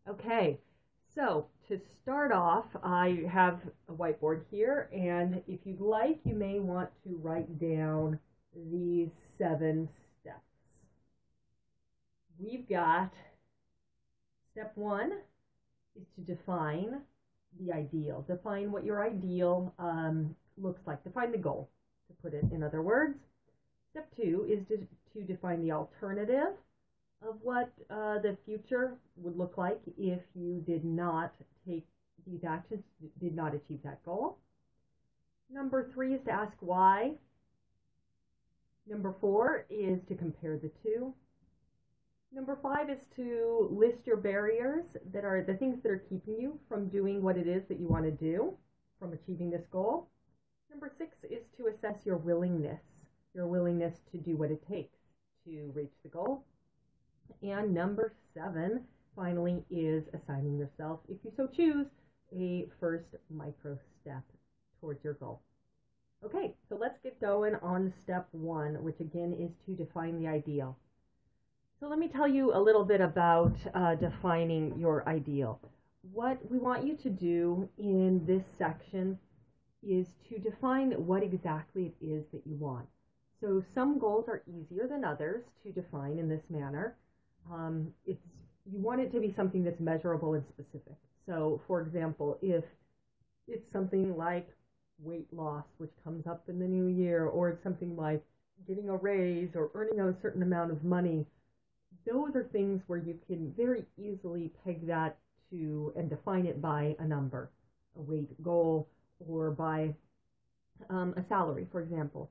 Okay, so to start off, I have a whiteboard here, and if you'd like, you may want to write down these 7 steps. We've got step 1 is to define the ideal. Define what your ideal looks like. Define the goal, to put it in other words. Step 2 is to define the alternative of what the future would look like if you did not take these actions, did not achieve that goal. Number 3 is to ask why. Number 4 is to compare the two. Number 5 is to list your barriers, that are the things that are keeping you from doing what it is that you want to do, from achieving this goal. Number 6 is to assess your willingness to do what it takes to reach the goal. And number 7, finally, is assigning yourself, if you so choose, a first micro step towards your goal. Okay, so let's get going on step 1, which again is to define the ideal. So let me tell you a little bit about defining your ideal. What we want you to do in this section is to define what exactly it is that you want. So some goals are easier than others to define in this manner. You want it to be something that's measurable and specific. So, for example, if it's something like weight loss, which comes up in the new year, or it's something like getting a raise or earning a certain amount of money, those are things where you can very easily peg that to and define it by a number, a weight goal, or by a salary, for example.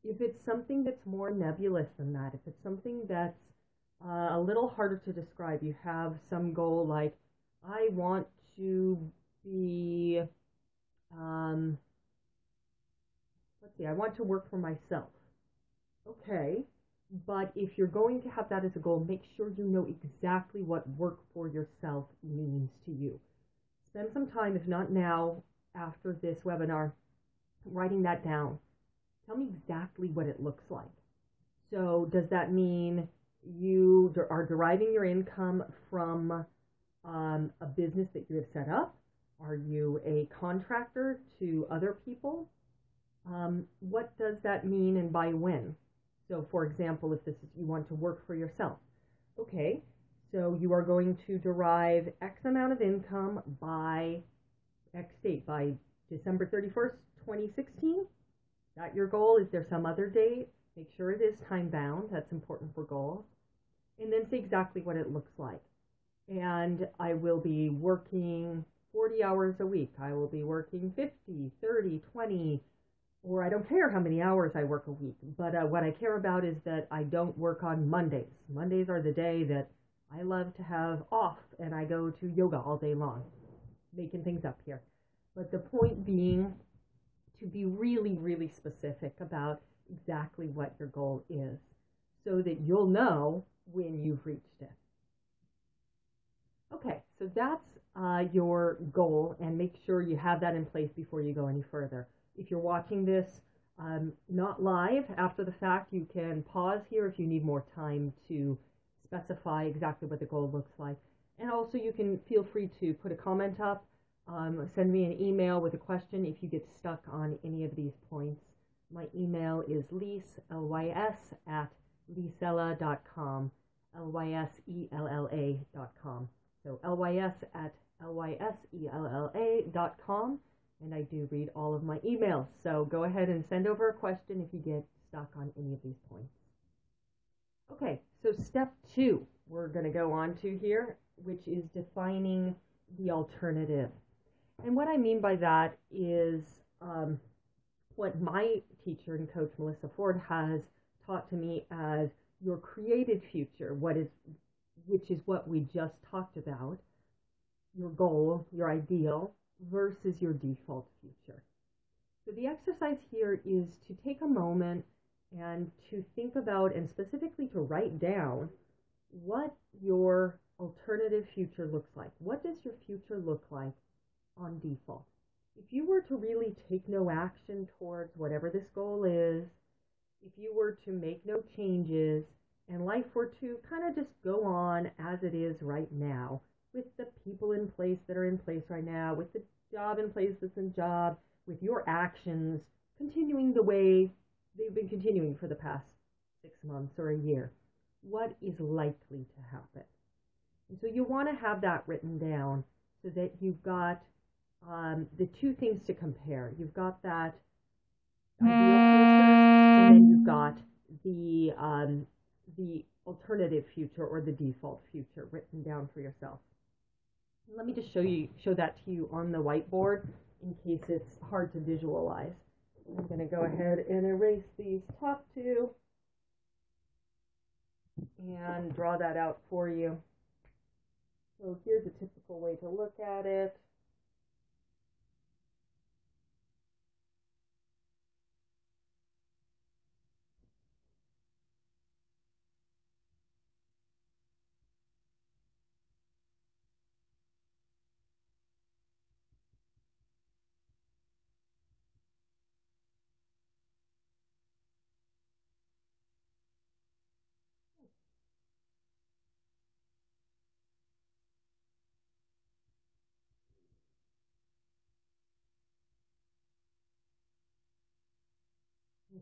If it's something that's more nebulous than that, if it's something that's a little harder to describe, you have some goal like, I want to be, I want to work for myself. Okay, but if you're going to have that as a goal, make sure you know exactly what work for yourself means to you. Spend some time, if not now, after this webinar, writing that down. Tell me exactly what it looks like. So does that mean you are deriving your income from a business that you have set up? Are you a contractor to other people? What does that mean and by when? So for example, if you want to work for yourself. Okay, so you are going to derive X amount of income by X date, by December 31st, 2016. Is that your goal? Is there some other date? Make sure it is time bound. That's important for goals. And then say exactly what it looks like. And I will be working 40 hours a week. I will be working 50, 30, 20, or I don't care how many hours I work a week. But what I care about is that I don't work on Mondays. Mondays are the day that I love to have off, and I go to yoga all day long, making things up here. But the point being to be really, really specific about exactly what your goal is so that you'll know when you've reached it. Okay, so that's your goal, and make sure you have that in place before you go any further. If you're watching this not live after the fact, you can pause here if you need more time to specify exactly what the goal looks like. And also you can feel free to put a comment up, send me an email with a question if you get stuck on any of these points. My email is Lys, Lys at LysElla.com, LysElla.com. So Lys at LysElla.com, and I do read all of my emails. So go ahead and send over a question if you get stuck on any of these points. Okay, so step 2 we're going to go on to here, which is defining the alternative. And what I mean by that is what my teacher and coach Melissa Ford has taught to me as your created future, which is what we just talked about, your goal, your ideal, versus your default future. So the exercise here is to take a moment and to think about, and specifically to write down, what your alternative future looks like. What does your future look like on default? If you were to really take no action towards whatever this goal is, if you were to make no changes, and life were to kind of just go on as it is right now, with the people in place that are in place right now, with the job in place that's in job, with your actions continuing the way they've been continuing for the past 6 months or a year. What is likely to happen? And so you want to have that written down so that you've got the two things to compare. You've got that ideal future, and then you've got the alternative future or the default future written down for yourself. Let me just show that to you on the whiteboard in case it's hard to visualize. I'm going to go ahead and erase these top two and draw that out for you. So here's a typical way to look at it.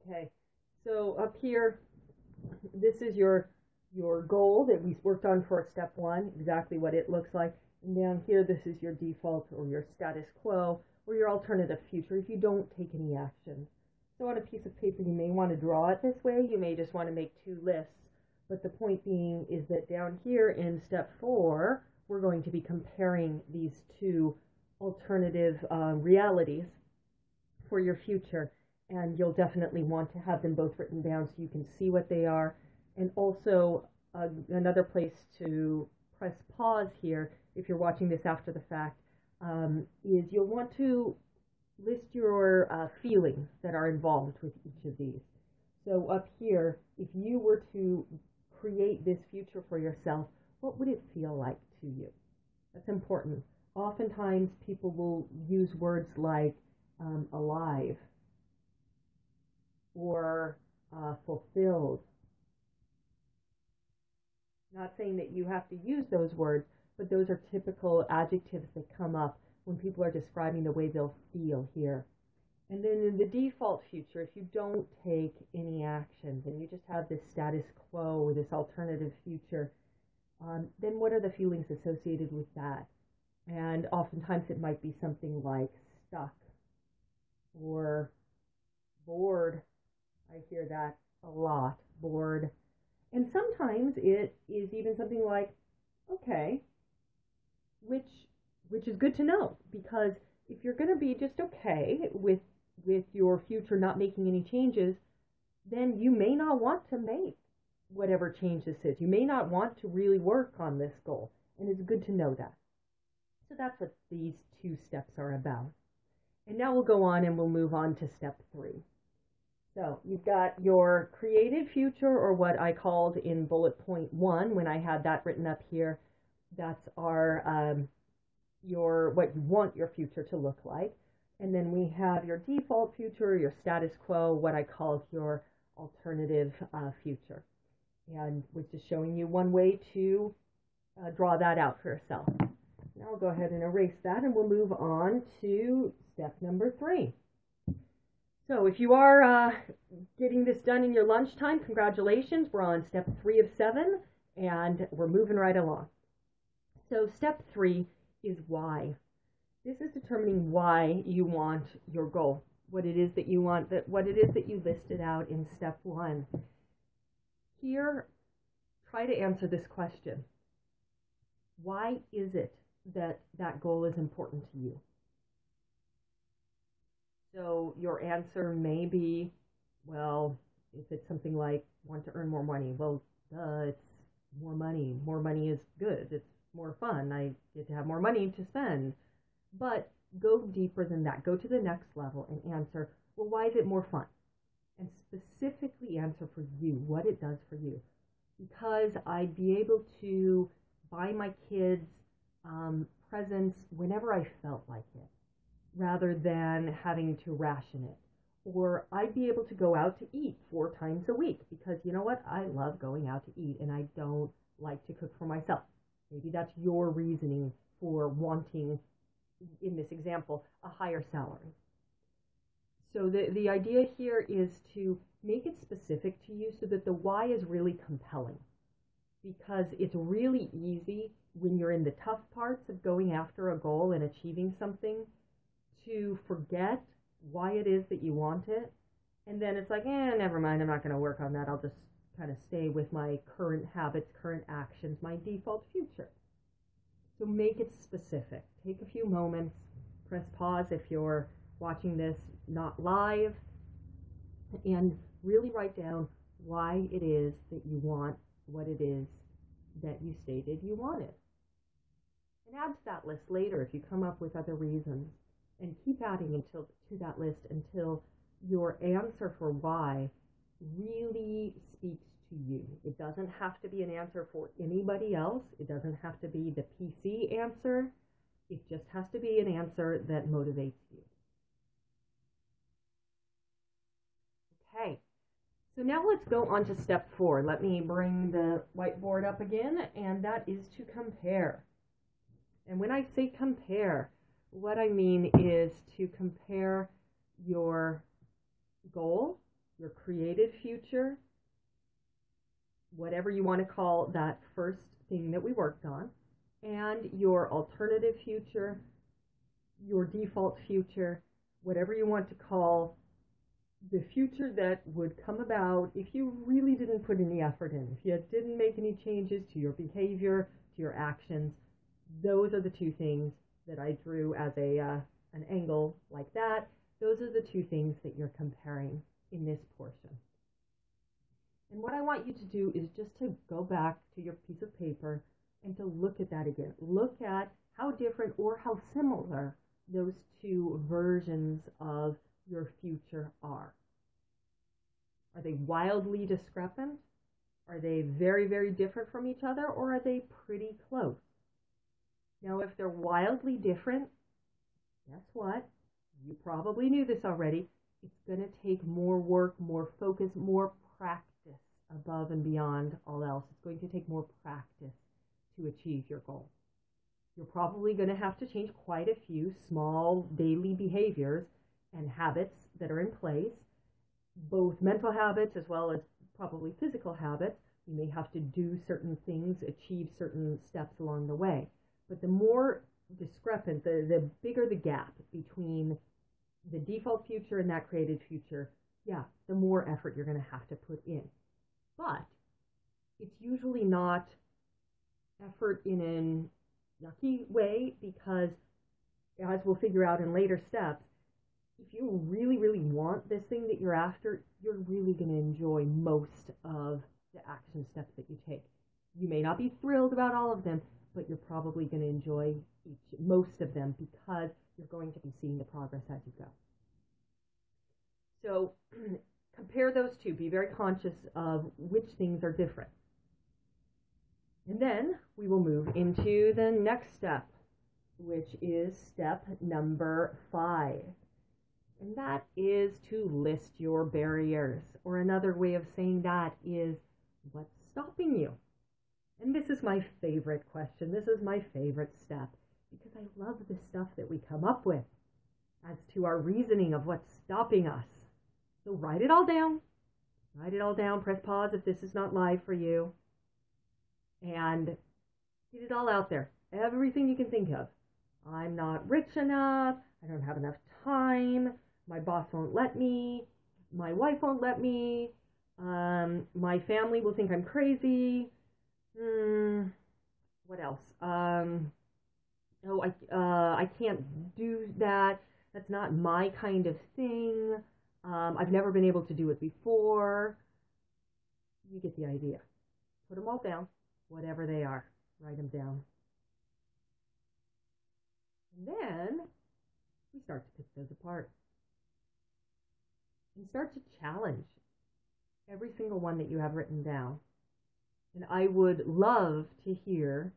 Okay, so up here, this is your goal that we worked on for step one, exactly what it looks like. And down here, this is your default or your status quo or your alternative future if you don't take any action. So on a piece of paper, you may want to draw it this way. You may just want to make two lists. But the point being is that down here in step 4, we're going to be comparing these two alternative realities for your future. And you'll definitely want to have them both written down so you can see what they are. And also another place to press pause here, if you're watching this after the fact, is you'll want to list your feelings that are involved with each of these. So up here, if you were to create this future for yourself, what would it feel like to you? That's important. Oftentimes people will use words like alive or fulfilled. Not saying that you have to use those words, but those are typical adjectives that come up when people are describing the way they'll feel here. And then in the default future, if you don't take any actions and you just have this status quo or this alternative future, then what are the feelings associated with that? And oftentimes it might be something like stuck or bored. I hear that a lot, bored. And sometimes it is even something like, okay, which is good to know, because if you're going to be just okay with your future not making any changes, then you may not want to make whatever change this is. You may not want to really work on this goal, and it's good to know that. So that's what these two steps are about. And now we'll go on and we'll move on to step 3. So you've got your created future, or what I called in bullet point 1 when I had that written up here. That's our what you want your future to look like. And then we have your default future, your status quo, what I call your alternative future. And was just showing you one way to draw that out for yourself. Now I'll go ahead and erase that, and we'll move on to step number 3. So if you are getting this done in your lunchtime, congratulations. We're on step 3 of 7, and we're moving right along. So step 3 is why. This is determining why you want your goal, what it is that you want, what it is that you listed out in step 1. Here, try to answer this question. Why is it that that goal is important to you? So your answer may be, well, if it's something like want to earn more money, well, it's more money. More money is good. It's more fun. I get to have more money to spend. But go deeper than that. Go to the next level and answer, well, why is it more fun? And specifically answer for you, what it does for you. Because I'd be able to buy my kids presents whenever I felt like it, rather than having to ration it. Or I'd be able to go out to eat 4 times a week, because you know what? I love going out to eat, and I don't like to cook for myself. Maybe that's your reasoning for wanting, in this example, a higher salary. So the idea here is to make it specific to you so that the why is really compelling. Because it's really easy when you're in the tough parts of going after a goal and achieving something to forget why it is that you want it. And then it's like, never mind, I'm not going to work on that. I'll just kind of stay with my current habits, current actions, my default future. So make it specific. Take a few moments, press pause if you're watching this not live, and really write down why it is that you want what it is that you stated you wanted. And add to that list later if you come up with other reasons, and keep adding to that list until your answer for why really speaks to you. It doesn't have to be an answer for anybody else. It doesn't have to be the PC answer. It just has to be an answer that motivates you. Okay, so now let's go on to step 4. Let me bring the whiteboard up again, and that is to compare. And when I say compare, what I mean is to compare your goal, your created future, whatever you want to call that first thing that we worked on, and your alternative future, your default future, whatever you want to call the future that would come about if you really didn't put any effort in, if you didn't make any changes to your behavior, to your actions. Those are the two things that I drew as an angle like that. Those are the two things that you're comparing in this portion. And what I want you to do is just to go back to your piece of paper and to look at that again. Look at how different or how similar those two versions of your future are. Are they wildly discrepant? Are they very, very different from each other, or are they pretty close? Now, if they're wildly different, guess what? You probably knew this already. It's going to take more work, more focus, more practice above and beyond all else. It's going to take more practice to achieve your goal. You're probably going to have to change quite a few small daily behaviors and habits that are in place, both mental habits as well as probably physical habits. You may have to do certain things, achieve certain steps along the way. But the more discrepant, the bigger the gap between the default future and that created future, the more effort you're going to have to put in. But it's usually not effort in a yucky way, because as we'll figure out in later steps, if you really, really want this thing that you're after, you're really going to enjoy most of the action steps that you take. You may not be thrilled about all of them, but you're probably going to enjoy most of them, because you're going to be seeing the progress as you go. So compare those two. Be very conscious of which things are different. And then we will move into the next step, which is step number 5. And that is to list your barriers. Or another way of saying that is, what's stopping you? And this is my favorite question. This is my favorite step, because I love the stuff that we come up with as to our reasoning of what's stopping us. So write it all down. Write it all down. Press pause if this is not live for you. And get it all out there. Everything you can think of. I'm not rich enough. I don't have enough time. My boss won't let me. My wife won't let me. My family will think I'm crazy. What else? I can't do that. That's not my kind of thing. I've never been able to do it before. You get the idea. Put them all down, whatever they are. Write them down. And then we start to pick those apart. And start to challenge every single one that you have written down. And I would love to hear,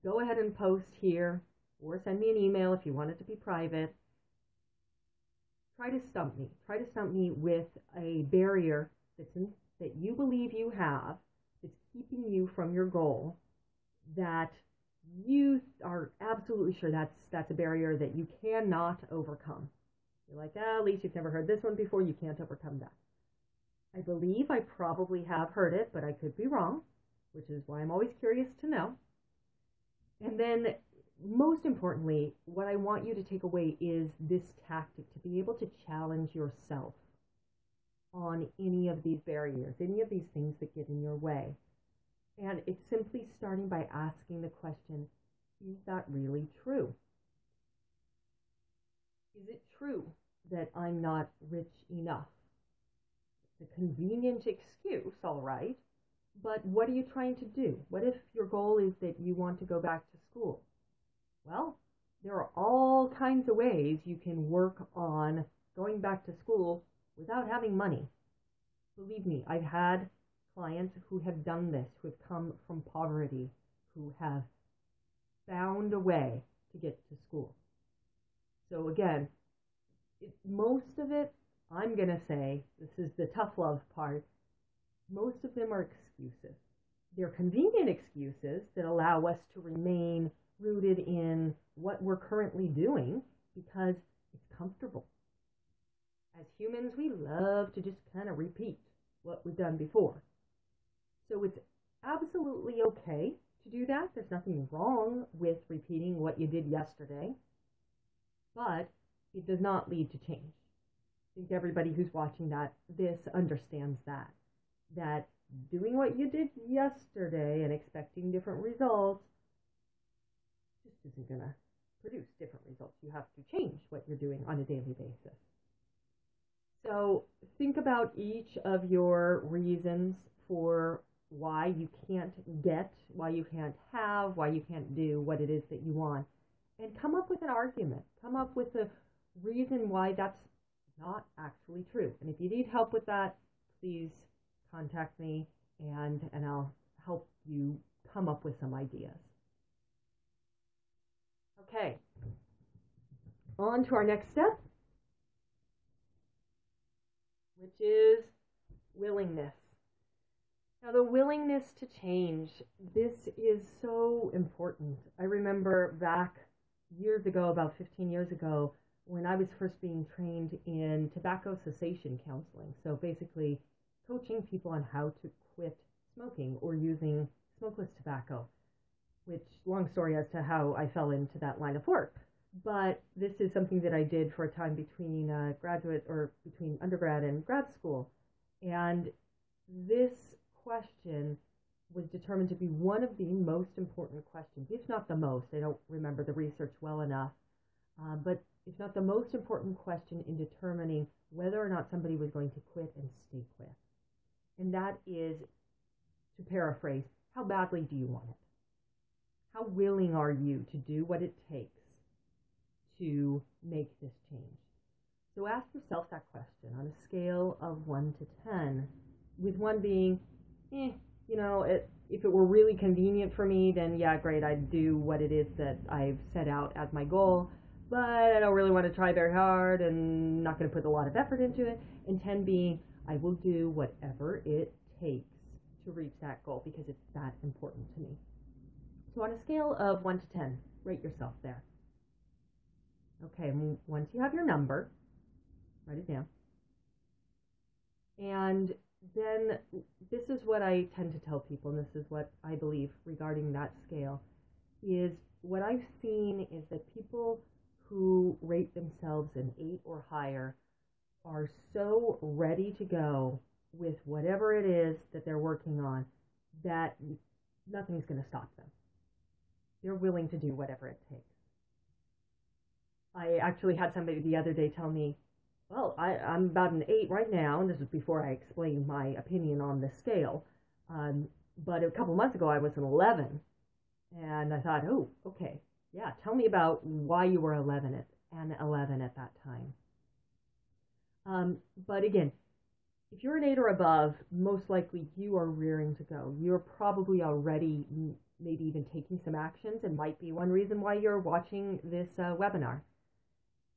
go ahead and post here, or send me an email if you want it to be private. Try to stump me. Try to stump me with a barrier that you believe you have, that's keeping you from your goal, that you are absolutely sure that's a barrier that you cannot overcome. You're like, Lys, you've never heard this one before, you can't overcome that. I believe I probably have heard it, but I could be wrong, which is why I'm always curious to know. And then, most importantly, what I want you to take away is this tactic to be able to challenge yourself on any of these barriers, any of these things that get in your way. And it's simply starting by asking the question, is that really true? Is it true that I'm not rich enough? It's a convenient excuse, all right, but what are you trying to do? What if your goal is that you want to go back to school? Well, there are all kinds of ways you can work on going back to school without having money. Believe me, I've had clients who have done this, who have come from poverty, who have found a way to get to school. So again, most of it, I'm going to say, this is the tough love part, most of them are excuses. They're convenient excuses that allow us to remain rooted in what we're currently doing because it's comfortable. As humans, we love to just kind of repeat what we've done before. So it's absolutely okay to do that. There's nothing wrong with repeating what you did yesterday, but it does not lead to change. I think everybody who's watching this understands that doing what you did yesterday and expecting different results just isn't going to produce different results. You have to change what you're doing on a daily basis. So think about each of your reasons for why you can't get, why you can't have, why you can't do what it is that you want, and come up with an argument. Come up with a reason why that's not actually true. And if you need help with that, please contact me and I'll help you come up with some ideas. Okay, on to our next step, which is willingness. Now, the willingness to change, this is so important. I remember back years ago, about 15 years ago, when I was first being trained in tobacco cessation counseling. So basically coaching people on how to quit smoking or using smokeless tobacco, which, long story as to how I fell into that line of work. But this is something that I did for a time between between undergrad and grad school. And this question was determined to be one of the most important questions, if not the most. I don't remember the research well enough, but if not the most important question in determining whether or not somebody was going to quit and stay quit. And that is, to paraphrase, how badly do you want it? How willing are you to do what it takes to make this change? So ask yourself that question on a scale of 1 to 10, with 1 being, if it were really convenient for me, then yeah, great, I'd do what it is that I've set out as my goal, but I don't really want to try very hard and not going to put a lot of effort into it. And 10 being, I will do whatever it takes to reach that goal because it's that important to me. So on a scale of 1 to 10, rate yourself there. Okay, once you have your number, write it down. And then this is what I tend to tell people, and this is what I believe regarding that scale, is what I've seen is that people who rate themselves an 8 or higher are so ready to go with whatever it is that they're working on that nothing's going to stop them. They're willing to do whatever it takes. I actually had somebody the other day tell me, well, I'm about an 8 right now, and this was before I explained my opinion on the scale. But a couple months ago, I was an 11, and I thought, oh, okay, yeah, tell me about why you were 11 at that time. But again, if you're an 8 or above, most likely you are rearing to go. You're probably already maybe even taking some actions, and might be one reason why you're watching this webinar.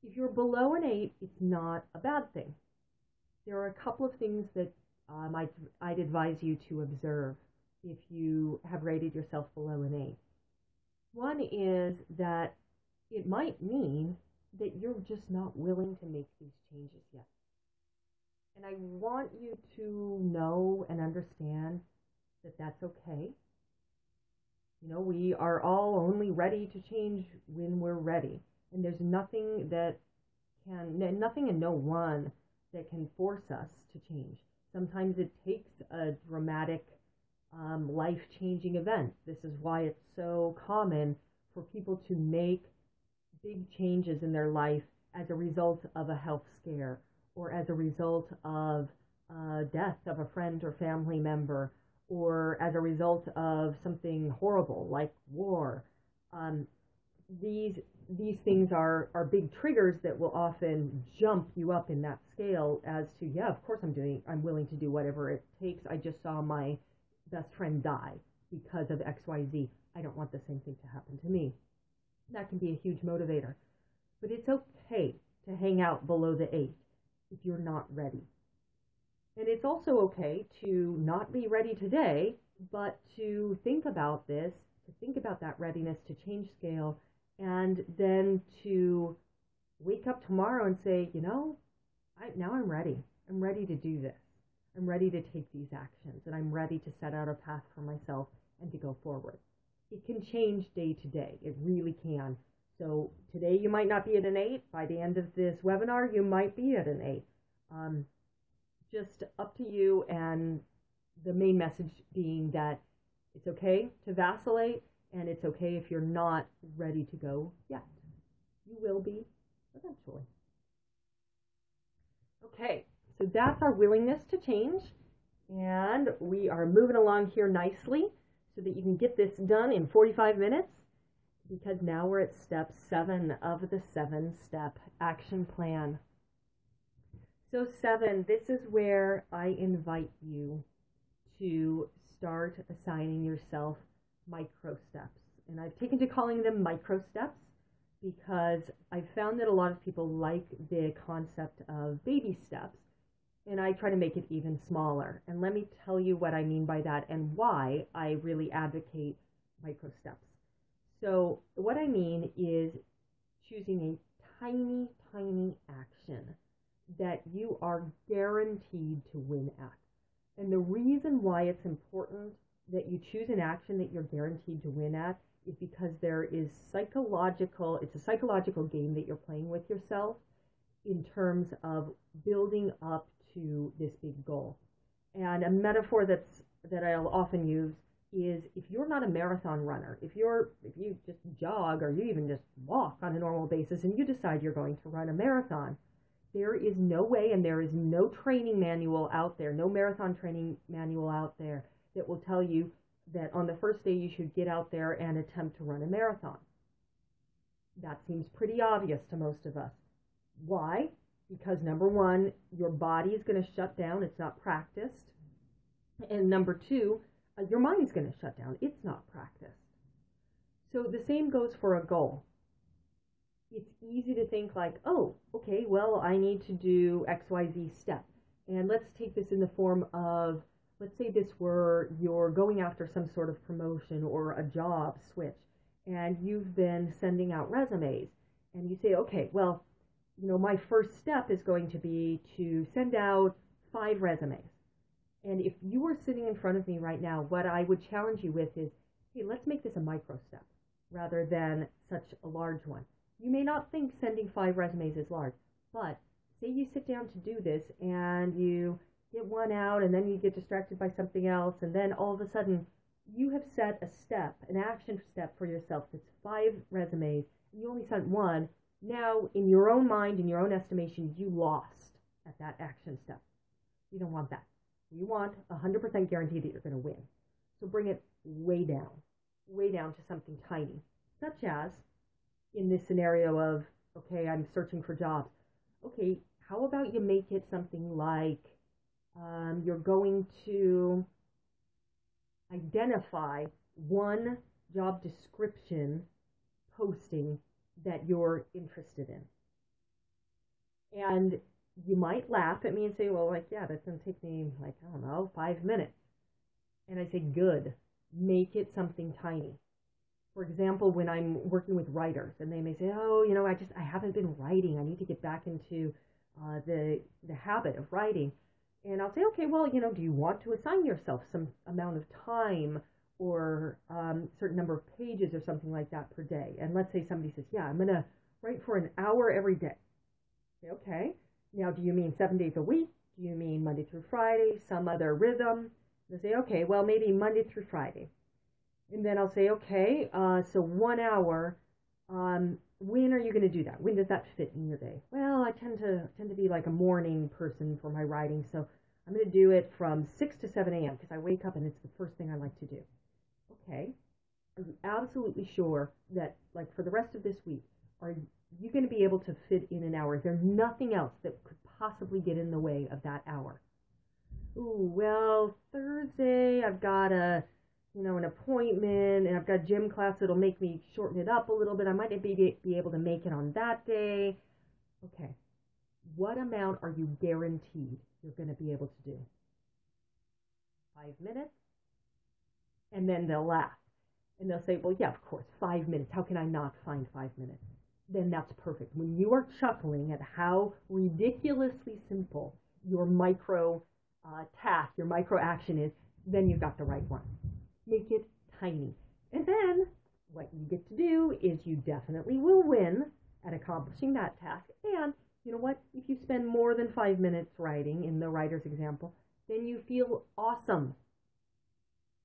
If you're below an 8, it's not a bad thing. There are a couple of things that I'd advise you to observe if you have rated yourself below an 8. One is that it might mean that you're just not willing to make these changes yet. And I want you to know and understand that that's okay. You know, we are all only ready to change when we're ready. And there's nothing nothing and no one that can force us to change. Sometimes it takes a dramatic, life-changing event. This is why it's so common for people to make big changes in their life as a result of a health scare or as a result of death of a friend or family member or as a result of something horrible like war. Um, these things are big triggers that will often jump you up in that scale as to, yeah, of course I'm willing to do whatever it takes. I just saw my best friend die because of XYZ. I don't want the same thing to happen to me. That can be a huge motivator. But it's okay to hang out below the 8 if you're not ready. And it's also okay to not be ready today, but to think about this, to think about that readiness to change scale, and then to wake up tomorrow and say, you know, now I'm ready. I'm ready to do this. I'm ready to take these actions, and I'm ready to set out a path for myself and to go forward. It can change day to day. It really can. So today you might not be at an 8. By the end of this webinar, you might be at an 8. Just up to you, and the main message being that it's okay to vacillate, and it's okay if you're not ready to go yet. You will be eventually. Okay, so that's our willingness to change, and we are moving along here nicely so that you can get this done in 45 minutes, because now we're at step 7 of the 7-step action plan. So 7, this is where I invite you to start assigning yourself micro steps. And I've taken to calling them micro steps because I've found that a lot of people like the concept of baby steps, and I try to make it even smaller. And let me tell you what I mean by that and why I really advocate micro steps. So what I mean is choosing a tiny, tiny action that you are guaranteed to win at. And the reason why it's important that you choose an action that you're guaranteed to win at is because it's a psychological game that you're playing with yourself in terms of building up to this big goal. And a metaphor that I'll often use is, if you're not a marathon runner, if you just jog or you even just walk on a normal basis and you decide you're going to run a marathon, there is no way, and there is no training manual out there, no marathon training manual out there that will tell you that on the first day you should get out there and attempt to run a marathon. That seems pretty obvious to most of us. Why? Because number one, your body is going to shut down. It's not practiced. And number two, your mind's going to shut down. It's not practiced. So the same goes for a goal. It's easy to think like, oh, okay, well, I need to do XYZ step. And let's take this in the form of, let's say this were you're going after some sort of promotion or a job switch, and you've been sending out resumes. And you say, okay, well, you know, my first step is going to be to send out 5 resumes. And if you were sitting in front of me right now, what I would challenge you with is, hey, let's make this a micro step rather than such a large one. You may not think sending 5 resumes is large, but say you sit down to do this and you get one out and then you get distracted by something else, and then all of a sudden you have set a step, an action step for yourself that's 5 resumes, and you only sent 1. Now, in your own mind, in your own estimation, you lost at that action step. You don't want that. You want 100% guarantee that you're going to win. So bring it way down to something tiny, such as in this scenario of, okay, I'm searching for jobs. Okay, how about you make it something like you're going to identify one job description posting that you're interested in. And you might laugh at me and say, well, like, yeah, that's going to take me, like, I don't know, 5 minutes. And I say, good. Make it something tiny. For example, when I'm working with writers and they may say, oh, I haven't been writing. I need to get back into the habit of writing. And I'll say, okay, well, do you want to assign yourself some amount of time or certain number of pages or something like that per day? And let's say somebody says, yeah, I'm going to write for an hour every day. Okay. Now, do you mean 7 days a week? Do you mean Monday through Friday, some other rhythm? They say, okay, well, maybe Monday through Friday. And then I'll say, okay, so 1 hour, when are you going to do that? When does that fit in your day? Well, I tend to be like a morning person for my writing, so I'm going to do it from 6 to 7 a.m. because I wake up and it's the first thing I like to do. Okay, are you absolutely sure that, like, for the rest of this week, are you going to be able to fit in an hour? Is there nothing else that could possibly get in the way of that hour? Ooh, well, Thursday I've got an appointment, and I've got gym class that'll make me shorten it up a little bit. I might not be able to make it on that day. Okay, what amount are you guaranteed you're going to be able to do? 5 minutes? And then they'll laugh. And they'll say, well, yeah, of course, 5 minutes. How can I not find 5 minutes? Then that's perfect. When you are chuckling at how ridiculously simple your micro task, your micro action is, then you've got the right one. Make it tiny. And then what you get to do is you definitely will win at accomplishing that task. And you know what? If you spend more than 5 minutes writing in the writer's example, then you feel awesome.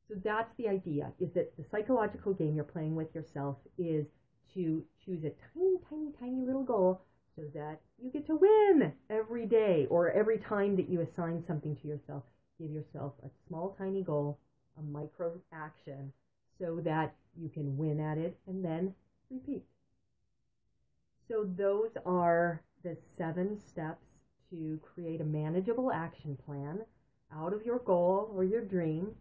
So that's the idea, is that the psychological game you're playing with yourself is to choose a tiny, tiny, tiny little goal so that you get to win every day or every time that you assign something to yourself. Give yourself a small, tiny goal, a micro action, so that you can win at it and then repeat. So those are the 7 steps to create a manageable action plan out of your goal or your dream.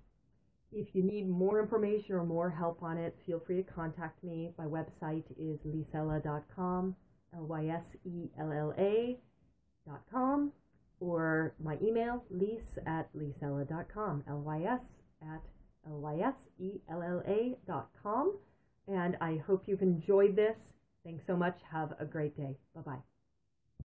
If you need more information or more help on it, feel free to contact me. My website is LysElla.com, LysElla.com, or my email, lys@LysElla.com, LysElla.com. And I hope you've enjoyed this. Thanks so much. Have a great day. Bye-bye.